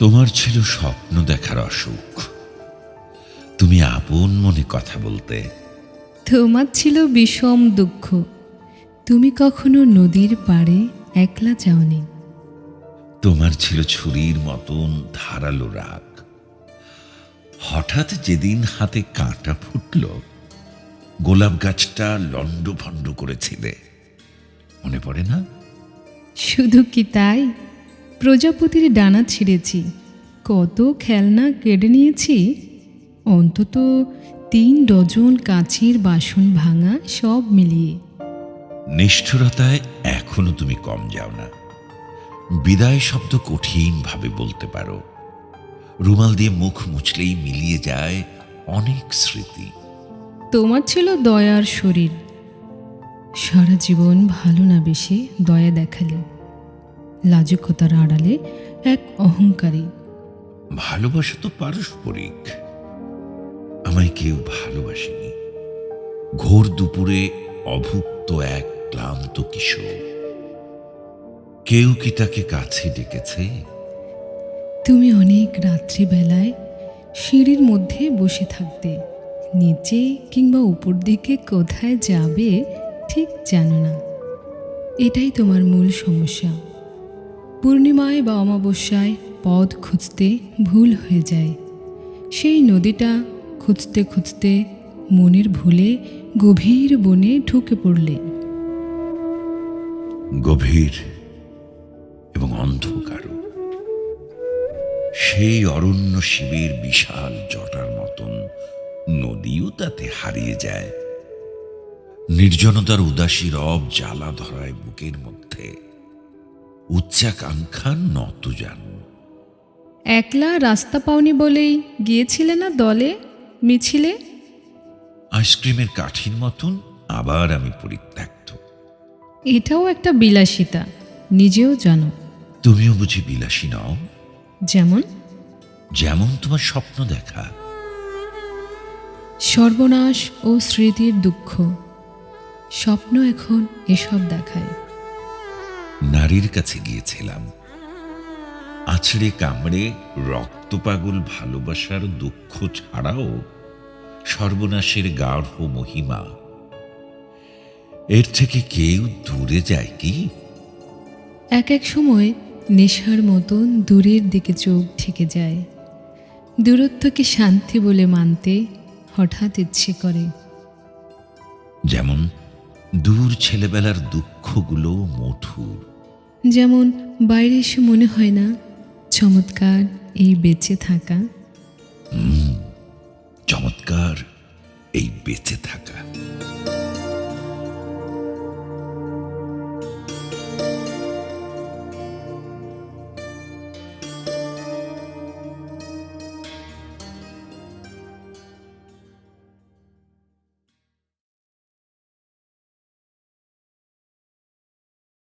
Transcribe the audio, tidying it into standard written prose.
তোমার ছিল স্বপ্ন দেখার অসুখ, তুমি আপন মনে কথা বলতে। তোমার ছিল বিষম দুঃখ, তুমি কখনো নদীর পাড়ে একলা যাওনি। তোমার ছিল ছুরির মতন ধারালো রাগ, হঠাৎ যেদিন হাতে কাঁটা ফুটল, গোলাপ গাছটা লণ্ডভণ্ড করেছিলে, মনে পড়ে না? শুধু কি তাই, প্রজাপতির ডানা ছিঁড়েছি, কত খেলনা কেড়ে নিয়েছি, অন্তত 3 ডজন কাঁচের বাসন ভাঙা, সব মিলিয়ে। নিষ্ঠুরতায় এখনো তুমি কম যাও না। বিদায় শব্দ কঠিন ভাবে বলতে পারো, রুমাল দিয়ে মুখ মুছলেই মিলিয়ে যায় অনেক স্মৃতি। তোমার ছিল দয়ার শরীর, সারা জীবন ভালো না বেশে দয়া দেখালে, লাজুকতার আড়ালে এক অহংকারী। ভালোবাসা তো পারস্পরিক, আমায় কেউ ভালোবাসেনি। ঘোর দুপুরে অভুক্ত এক ক্লান্ত কিশোর, কেউ কি তাকে কাছে ডেকেছে? তুমি অনেক রাত্রিবেলায় সিঁড়ির মধ্যে বসে থাকতে, নিচে কিংবা উপর দিকে কোথায় যাবে ঠিক জানো না। এটাই তোমার মূল সমস্যা। পূর্ণিমায় বা অমাবস্যায় পথ খুঁজতে ভুল হয়ে যায়। সেই নদীটা খুঁজতে খুঁজতে মনের ভুলে গভীর বনে ঢুকে পড়লে। গভীর এবং অন্ধকার, সেই অরণ্য শিবের বিশাল জটার মতন নদীও তাতে হারিয়ে যায়। নির্জনতার উদাসী রব জ্বালা ধরায় বুকের মধ্যে, উচ্চাকাঙ্ক্ষা নত জানো। একলা রাস্তা পাওনি বলেই গিয়েছিলে না দলে মিছিলে। আইসক্রিমের কাঠির মতন আবার আমি পরিত্যক্ত। এটাও একটা বিলাসিতা, নিজেও জানো। তুমিও বুঝি বিলাসী নও? যেমন যেমন তোমার স্বপ্ন দেখা। সর্বনাশ ও স্মৃতির দুঃখ, স্বপ্ন এখন এসব দেখায়। নারীর কাছে গিয়েছিলাম, আছড়ে কামড়ে রক্তপাগল ভালোবাসার দুঃখ ছাড়াও সর্বনাশের গাঢ় মহিমা। এর থেকে কেউ দূরে যায় কি? এক এক সময় নেশার মতন দূরের দিকে চোখ ঠেকে যায়। দূরত্বকে শান্তি বলে মানতে হঠাৎ ইচ্ছে করে। যেমন দূর ছেলেবেলার দুঃখগুলো মধুর। যেমন বাইরে এসে মনে হয় না চমৎকার এই বেঁচে থাকা। চমৎকার এই বেঁচে থাকা।